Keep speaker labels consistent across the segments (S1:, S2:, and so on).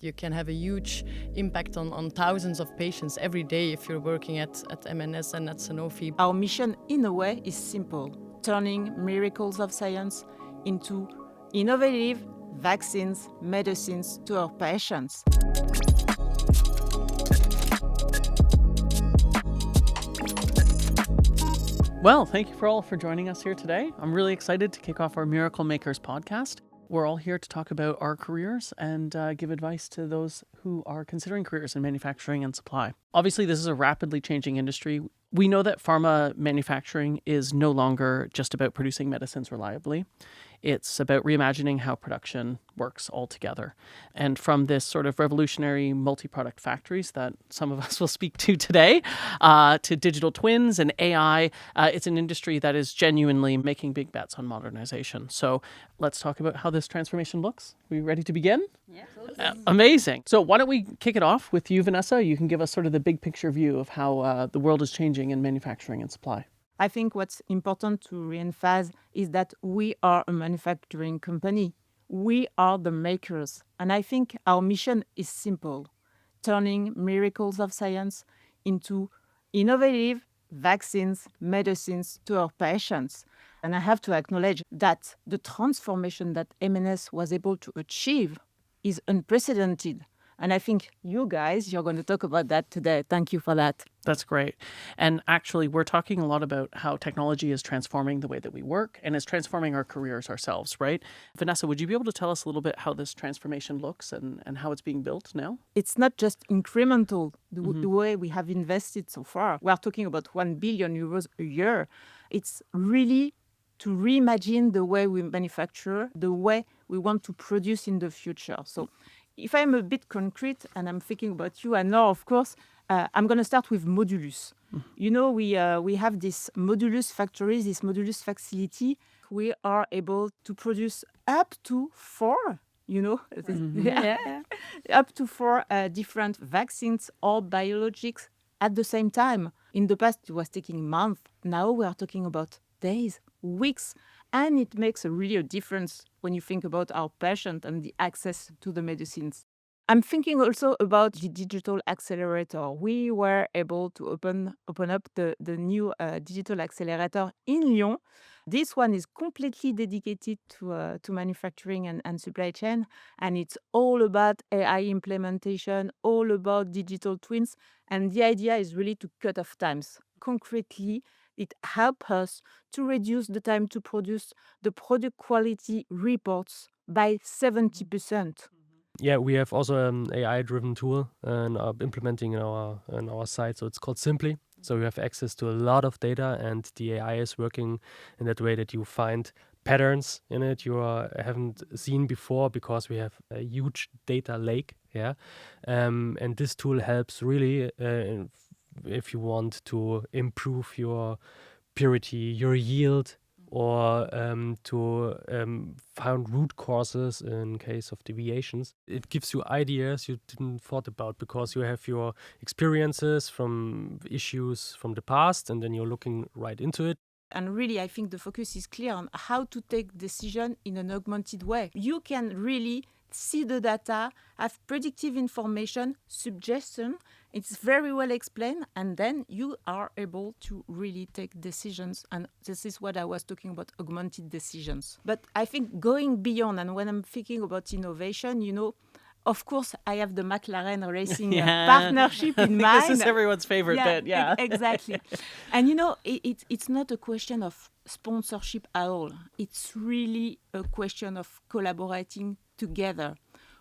S1: You can have a huge impact on thousands of patients every day if you're working at MNS and at Sanofi.
S2: Our mission, in a way, is simple: turning miracles of science into innovative vaccines, medicines to our patients.
S3: Well, thank you all for joining us here today. I'm really excited to kick off our Miracle Makers podcast. We're all here to talk about our careers and give advice to those who are considering careers in manufacturing and supply. Obviously, this is a rapidly changing industry. We know that pharma manufacturing is no longer just about producing medicines reliably. It's about reimagining how production works altogether. And from this sort of revolutionary multi-product factories that some of us will speak to today, to digital twins and AI, it's an industry that is genuinely making big bets on modernization. So let's talk about how this transformation looks. Are we ready to begin?
S2: Yeah.
S3: Amazing. So why don't we kick it off with you, Vanessa? You can give us sort of the big picture view of how the world is changing in manufacturing and supply.
S2: I think what's important to reemphasize is that we are a manufacturing company. We are the makers. And I think our mission is simple: turning miracles of science into innovative vaccines, medicines to our patients. And I have to acknowledge that the transformation that MNS was able to achieve is unprecedented. And I think you guys, you're going to talk about that today. Thank you for that.
S3: That's great. And actually, we're talking a lot about how technology is transforming the way that we work and is transforming our careers ourselves, right? Vanessa, would you be able to tell us a little bit how this transformation looks and how it's being built now?
S2: It's not just incremental, the way we have invested so far. We are talking about 1 billion euros a year. It's really to reimagine the way we manufacture, the way we want to produce in the future. So if I'm a bit concrete and I'm thinking about you and now, of course, I'm going to start with Modulus. You know, we have this Modulus factory, this Modulus facility. We are able to produce up to 4, up to 4 different vaccines or biologics at the same time. In the past, it was taking months. Now we are talking about days, weeks, and it makes really a difference when you think about our patient and the access to the medicines. I'm thinking also about the digital accelerator. We were able to open up the new digital accelerator in Lyon. This one is completely dedicated to manufacturing and supply chain, and it's all about AI implementation, all about digital twins, and the idea is really to cut off times. Concretely, it helps us to reduce the time to produce the product quality reports by 70%.
S4: Yeah, we have also an AI-driven tool and implementing in our site. So it's called Simply. So you have access to a lot of data, and the AI is working in that way that you find patterns in it you haven't seen before, because we have a huge data lake. Yeah, and this tool helps really if you want to improve your purity, your yield, or to find root causes in case of deviations. It gives you ideas you didn't thought about, because you have your experiences from issues from the past, and then you're looking right into it.
S2: And really, I think the focus is clear on how to take decision in an augmented way. You can really see the data, have predictive information, suggestion. It's very well explained, and then you are able to really take decisions. And this is what I was talking about, augmented decisions. But I think going beyond, and when I'm thinking about innovation, of course, I have the McLaren Racing partnership in mind.
S3: This is everyone's favorite bit, yeah.
S2: Exactly. And it's not a question of sponsorship at all. It's really a question of collaborating together.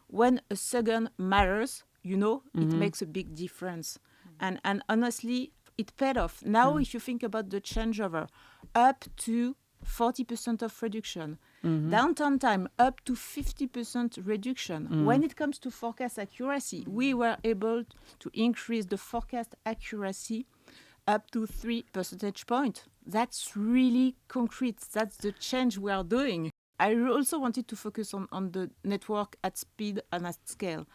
S2: When a second matters, it makes a big difference. And honestly, it paid off. Now, if you think about the changeover, up to 40% of reduction, downtime time up to 50% reduction. When it comes to forecast accuracy, we were able to increase the forecast accuracy up to 3 percentage points. That's really concrete. That's the change we are doing. I also wanted to focus on the network at speed and at scale.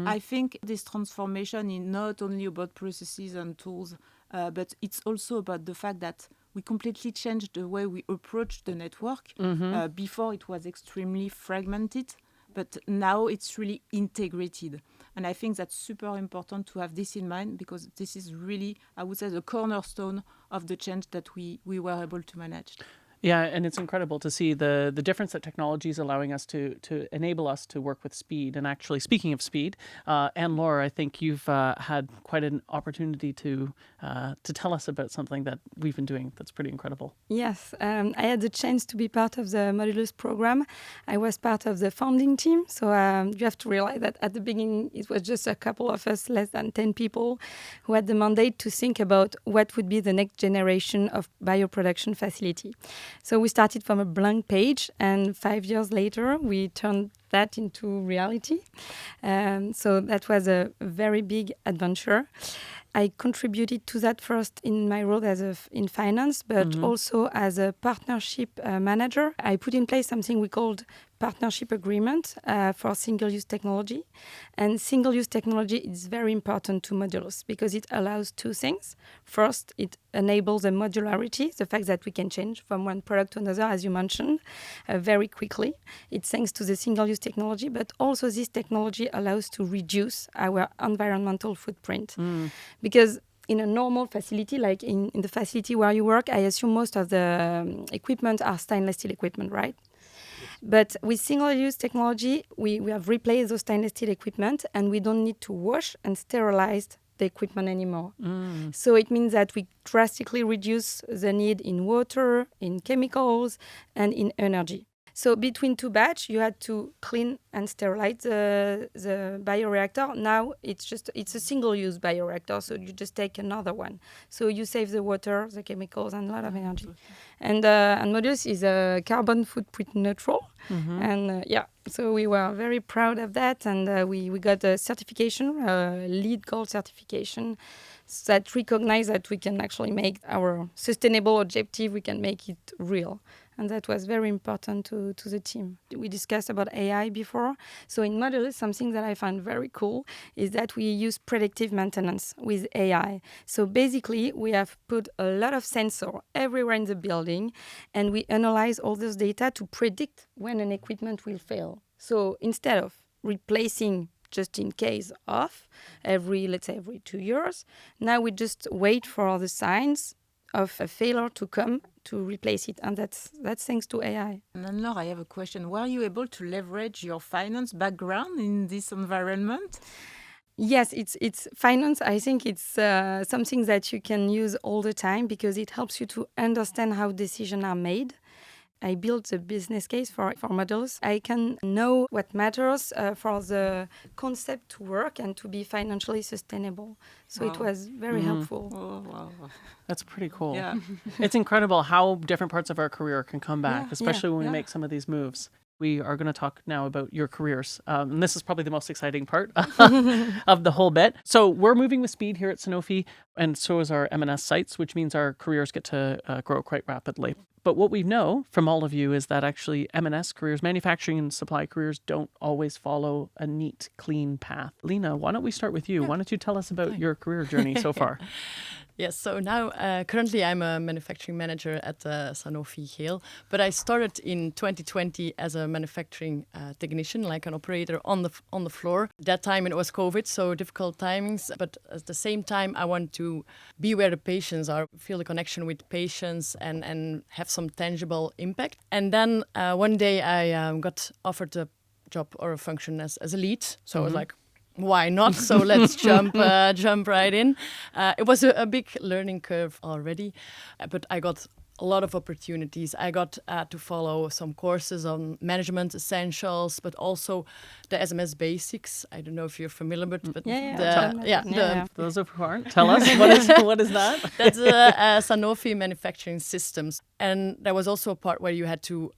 S2: I think this transformation is not only about processes and tools, but it's also about the fact that we completely changed the way we approach the network. Before it was extremely fragmented, but now it's really integrated. And I think that's super important to have this in mind, because this is really, I would say, the cornerstone of the change that we were able to manage.
S3: Yeah, and it's incredible to see the difference that technology is allowing us to enable us to work with speed. And actually, speaking of speed, Anne-Laure, I think you've had quite an opportunity to tell us about something that we've been doing that's pretty incredible.
S5: Yes, I had the chance to be part of the Modulus program. I was part of the founding team, so you have to realize that at the beginning it was just a couple of us, less than 10 people, who had the mandate to think about what would be the next generation of bioproduction facility. So we started from a blank page, and 5 years later, we turned that into reality. So that was a very big adventure. I contributed to that first in my role in finance, but also as a partnership manager. I put in place something we called partnership agreement for single-use technology. And single-use technology is very important to Modulus because it allows two things. First, it enables a modularity, the fact that we can change from one product to another, as you mentioned, very quickly. It's thanks to the single-use technology, but also this technology allows to reduce our environmental footprint. Because in a normal facility, like in the facility where you work, I assume most of the equipment are stainless steel equipment, right? But with single-use technology, we have replaced those stainless steel equipment, and we don't need to wash and sterilize the equipment anymore. So it means that we drastically reduce the need in water, in chemicals, and in energy. So between two batches, you had to clean and sterilize the bioreactor. Now it's a single-use bioreactor, so you just take another one. So you save the water, the chemicals, and a lot of energy. And Modulus is carbon footprint neutral. And so we were very proud of that, and we got a certification, LEED Gold certification, that recognize that we can actually make our sustainable objective, we can make it real. And that was very important to the team. We discussed about AI before. So in Modulus, something that I find very cool is that we use predictive maintenance with AI. So basically, we have put a lot of sensors everywhere in the building, and we analyze all those data to predict when an equipment will fail. So instead of replacing just in case of let's say every 2 years, now we just wait for the signs of a failure to come to replace it, and that's thanks to AI.
S2: And Anne-Laure, I have a question. Were you able to leverage your finance background in this environment?
S5: Yes, it's finance. I think it's something that you can use all the time because it helps you to understand how decisions are made. I built the business case for Modulus. I can know what matters for the concept to work and to be financially sustainable. So it was very helpful.
S2: Oh, wow.
S3: That's pretty cool.
S2: Yeah.
S3: It's incredible how different parts of our career can come back, especially when we make some of these moves. We are going to talk now about your careers. And this is probably the most exciting part of the whole bit. So we're moving with speed here at Sanofi, and so is our M&S sites, which means our careers get to grow quite rapidly. But what we know from all of you is that actually M&S careers, manufacturing and supply careers, don't always follow a neat, clean path. Lena, why don't we start with you? Why don't you tell us about your career journey so far?
S1: Yes, so now currently I'm a manufacturing manager at Sanofi Geel, but I started in 2020 as a manufacturing technician, like an operator on the floor. That time it was COVID, so difficult timings, but at the same time I want to be where the patients are, feel the connection with patients and have some tangible impact. And then one day I got offered a job or a function as a lead, so I was like, why not? So let's jump right in. It was a big learning curve already, but I got a lot of opportunities. I got to follow some courses on management essentials, but also the SMS basics. I don't know if you're familiar, but
S3: Those of who aren't, tell us what is that?
S1: That's Sanofi manufacturing systems, and there was also a part where you had to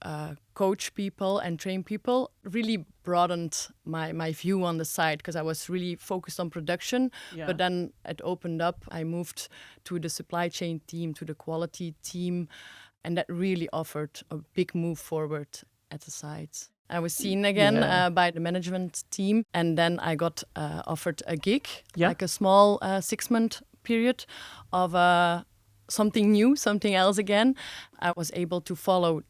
S1: coach people and train people. Really broadened my view on the site because I was really focused on production. But then it opened up. I moved to the supply chain team, to the quality team, and that really offered a big move forward at the site. I was seen again by the management team, and then I got offered a gig, like a small 6-month period of something new, something else again. I was able to follow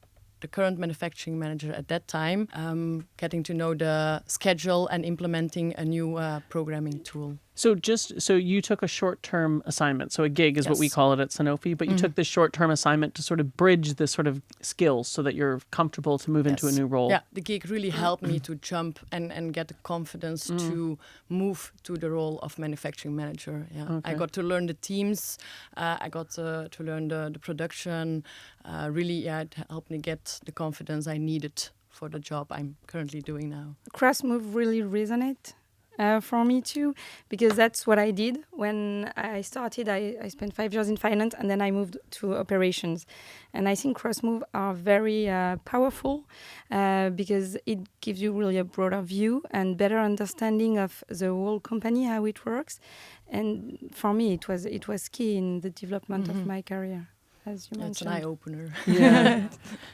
S1: the current manufacturing manager at that time, getting to know the schedule and implementing a new programming tool.
S3: So you took a short-term assignment. So a gig is what we
S1: Yes.
S3: call it at Sanofi, but you took this short-term assignment to sort of bridge the sort of skills so that you're comfortable to move into a
S1: Yes.
S3: new role.
S1: Yeah, the gig really helped me to jump and get the confidence to move to the role of manufacturing manager. Yeah,
S3: Okay.
S1: I got to learn the teams. I got to learn the production. Really, it helped me get the confidence I needed for the job I'm currently doing now.
S5: Cross move really resonate for me too, because that's what I did when I started. I spent 5 years in finance and then I moved to operations. And I think cross move are very powerful because it gives you really a broader view and better understanding of the whole company, how it works. And for me, it was key in the development of my career, as you
S1: It's an
S5: mentioned.
S1: eye-opener.
S3: Yeah.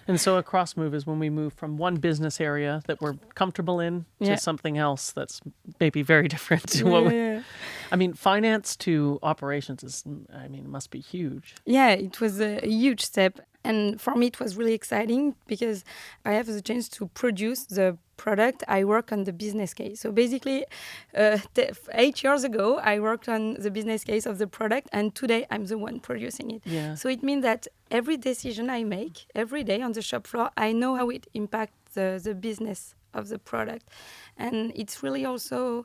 S3: And so a cross move is when we move from one business area that we're comfortable in to
S5: Yeah.
S3: something else that's maybe very different to what we... I mean, finance to operations must be huge.
S5: Yeah, it was a huge step. And for me, it was really exciting because I have the chance to produce the product. I work on the business case. So basically, 8 years ago, I worked on the business case of the product, and today I'm the one producing it.
S3: Yeah.
S5: So it means that every decision I make every day on the shop floor, I know how it impacts the business of the product. And it's really also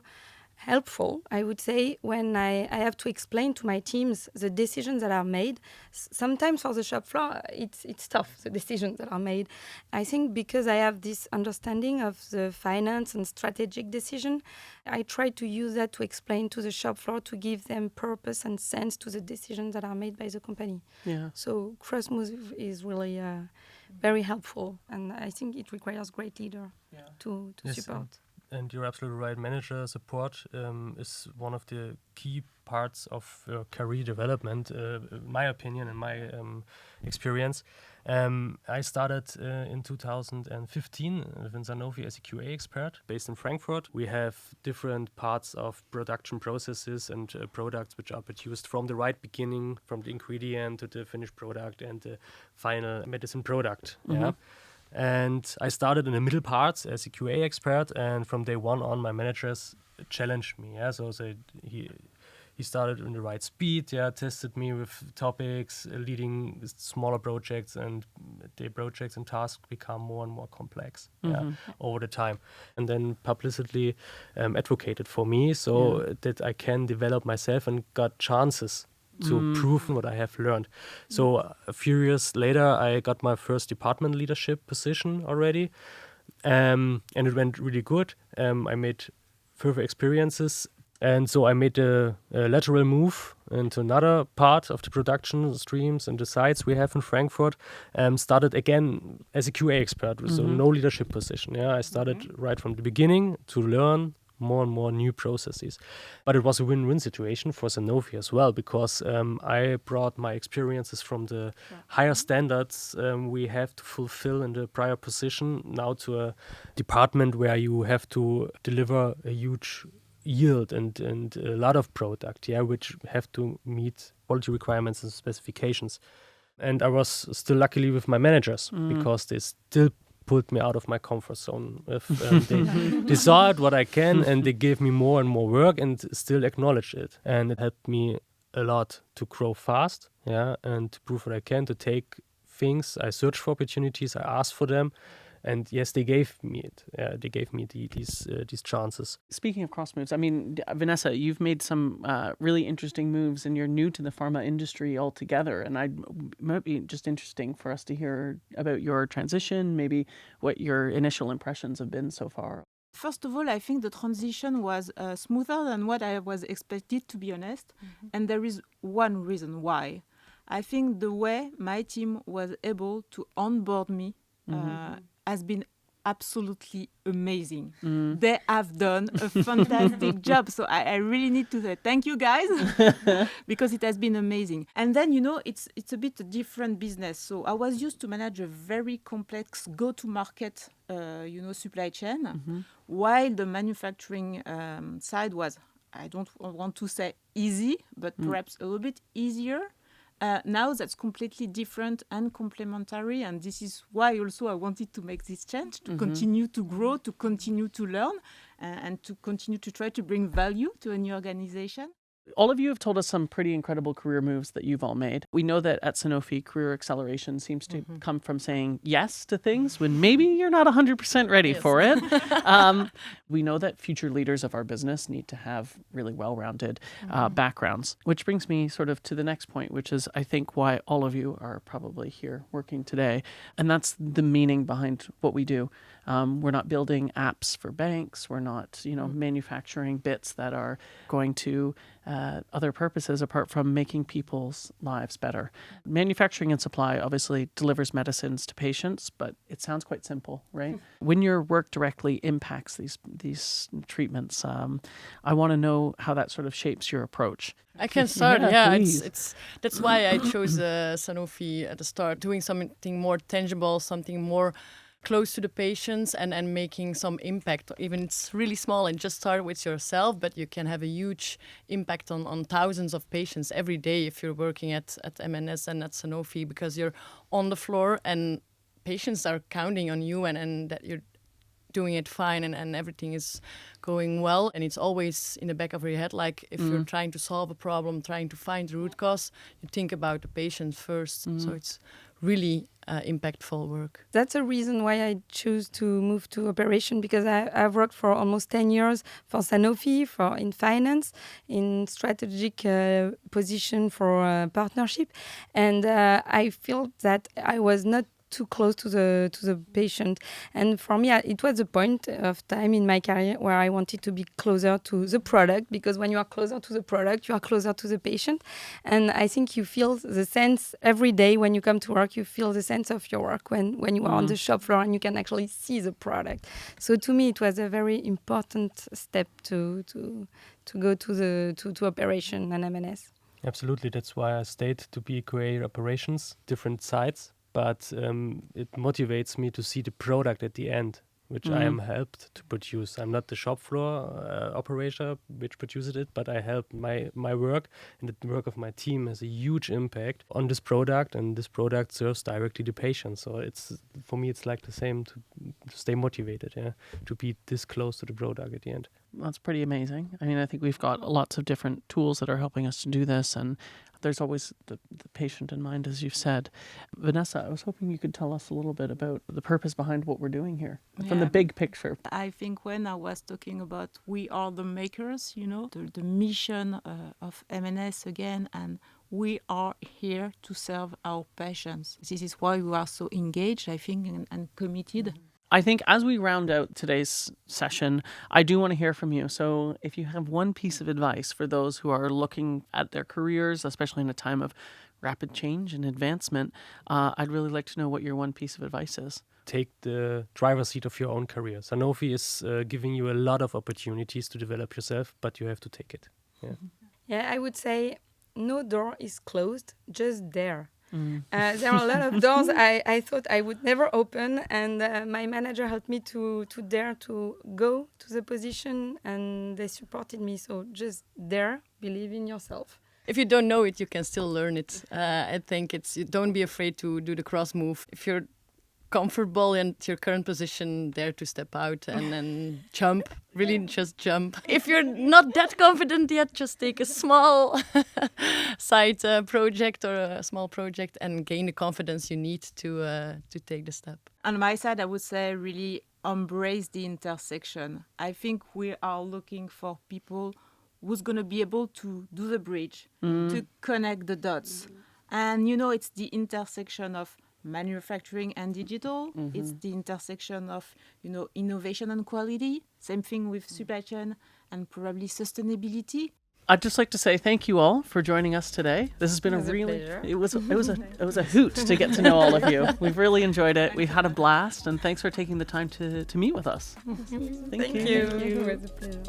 S5: helpful, I would say, when I have to explain to my teams the decisions that are made. Sometimes for the shop floor, it's tough, the decisions that are made. I think because I have this understanding of the finance and strategic decision, I try to use that to explain to the shop floor to give them purpose and sense to the decisions that are made by the company.
S3: Yeah.
S5: So cross move is really very helpful, and I think it requires great leader to
S4: Yes,
S5: support.
S4: And you're absolutely right. Manager support is one of the key parts of career development, in my opinion and my experience. I started in 2015 within Sanofi as a QA expert based in Frankfurt. We have different parts of production processes and products which are produced from the right beginning, from the ingredient to the finished product and the final medicine product. Yeah. And I started in the middle parts as a QA expert, and from day one on, my managers challenged me. Yeah, so he started in the right speed. Yeah, tested me with topics, leading smaller projects, and the projects and tasks become more and more complex. Yeah, over the time, and then publicly advocated for me so that I can develop myself and got chances to prove what I have learned. So a few years later, I got my first department leadership position already, and it went really good. I made further experiences, and so I made a lateral move into another part of the production streams and the sites we have in Frankfurt. Started again as a QA expert, so no leadership position. Yeah, I started right from the beginning to learn more and more new processes. But it was a win-win situation for Sanofi as well, because I brought my experiences from the higher standards we have to fulfill in the prior position now to a department where you have to deliver a huge yield and a lot of product, which have to meet quality requirements and specifications. And I was still luckily with my managers because they still pulled me out of my comfort zone. They saw what I can, and they gave me more and more work and still acknowledged it. And it helped me a lot to grow fast, and to prove what I can, to take things. I searched for opportunities, I asked for them, and yes, they gave me it. They gave me these chances.
S3: Speaking of cross moves, I mean, Vanessa, you've made some really interesting moves, and you're new to the pharma industry altogether. And it might be just interesting for us to hear about your transition, maybe what your initial impressions have been so far.
S2: First of all, I think the transition was smoother than what I was expected, to be honest. And there is one reason why. I think the way my team was able to onboard me has been absolutely amazing. They have done a fantastic job. So I really need to say thank you, guys, because it has been amazing. And then, it's a bit a different business. So I was used to manage a very complex go-to-market, supply chain, while the manufacturing side was, I don't want to say easy, but perhaps a little bit easier. Now that's completely different and complementary, and this is why also I wanted to make this change, to continue to grow, to continue to learn, and to continue to try to bring value to a new organization.
S3: All of you have told us some pretty incredible career moves that you've all made. We know that at Sanofi, career acceleration seems to come from saying yes to things when maybe you're not 100% ready for it. We know that future leaders of our business need to have really well-rounded backgrounds, which brings me sort of to the next point, which is, I think, why all of you are probably here working today. And that's the meaning behind what we do. We're not building apps for banks. We're not, manufacturing bits that are going to other purposes apart from making people's lives better. Manufacturing and supply obviously delivers medicines to patients, but it sounds quite simple, right? When your work directly impacts these treatments, I want to know how that sort of shapes your approach.
S1: I can start. Yeah,
S3: please.
S1: it's that's why I chose Sanofi at the start, doing something more tangible, something more close to the patients and making some impact. Even it's really small and just start with yourself, but you can have a huge impact on thousands of patients every day if you're working at MNS and at Sanofi, because you're on the floor and patients are counting on you and that you're doing it fine and everything is going well. And it's always in the back of your head, like if you're trying to solve a problem, trying to find the root cause, you think about the patient first. So it's really impactful work.
S5: That's a reason why I choose to move to operation, because I've worked for almost 10 years for Sanofi, in finance, in strategic position for partnership, and I feel that I was not too close to the patient. And for me, it was a point of time in my career where I wanted to be closer to the product, because when you are closer to the product, you are closer to the patient. And I think you feel the sense every day when you come to work, you feel the sense of your work when you are on the shop floor and you can actually see the product. So to me, it was a very important step to go to operation and M&S.
S4: Absolutely. That's why I stayed to be career operations, different sites. But it motivates me to see the product at the end, which I am helped to produce. I'm not the shop floor operator which produces it, but I help my work, and the work of my team has a huge impact on this product, and this product serves directly the patient. So for me, it's like the same to stay motivated, to be this close to the product at the end.
S3: That's pretty amazing. I mean, I think we've got lots of different tools that are helping us to do this, and there's always the patient in mind, as you've said. Vanessa, I was hoping you could tell us a little bit about the purpose behind what we're doing here, from the big picture.
S2: I think when I was talking about we are the makers, the mission of M&S again, and we are here to serve our patients. This is why we are so engaged, I think, and committed.
S3: I think as we round out today's session, I do want to hear from you. So if you have one piece of advice for those who are looking at their careers, especially in a time of rapid change and advancement, I'd really like to know what your one piece of advice is.
S4: Take the driver's seat of your own career. Sanofi is giving you a lot of opportunities to develop yourself, but you have to take it.
S5: Yeah, I would say no door is closed, just there. There are a lot of doors I thought I would never open, and my manager helped me to dare to go to the position, and they supported me. So just dare, believe in yourself.
S1: If you don't know it, you can still learn it. I think don't be afraid to do the cross move. If you're comfortable in your current position, dare to step out and then jump. Really, just jump. If you're not that confident yet, just take a small side project or a small project and gain the confidence you need to take the step.
S2: On my side, I would say really embrace the intersection. I think we are looking for people who's going to be able to do the bridge, to connect the dots. And, it's the intersection of manufacturing and digital. It's the intersection of, innovation and quality. Same thing with supply chain and probably sustainability.
S3: I'd just like to say thank you all for joining us today. This has been a hoot to get to know all of you. We've really enjoyed it. We've had a blast, and thanks for taking the time to meet with us. Thank you.
S5: It was a pleasure.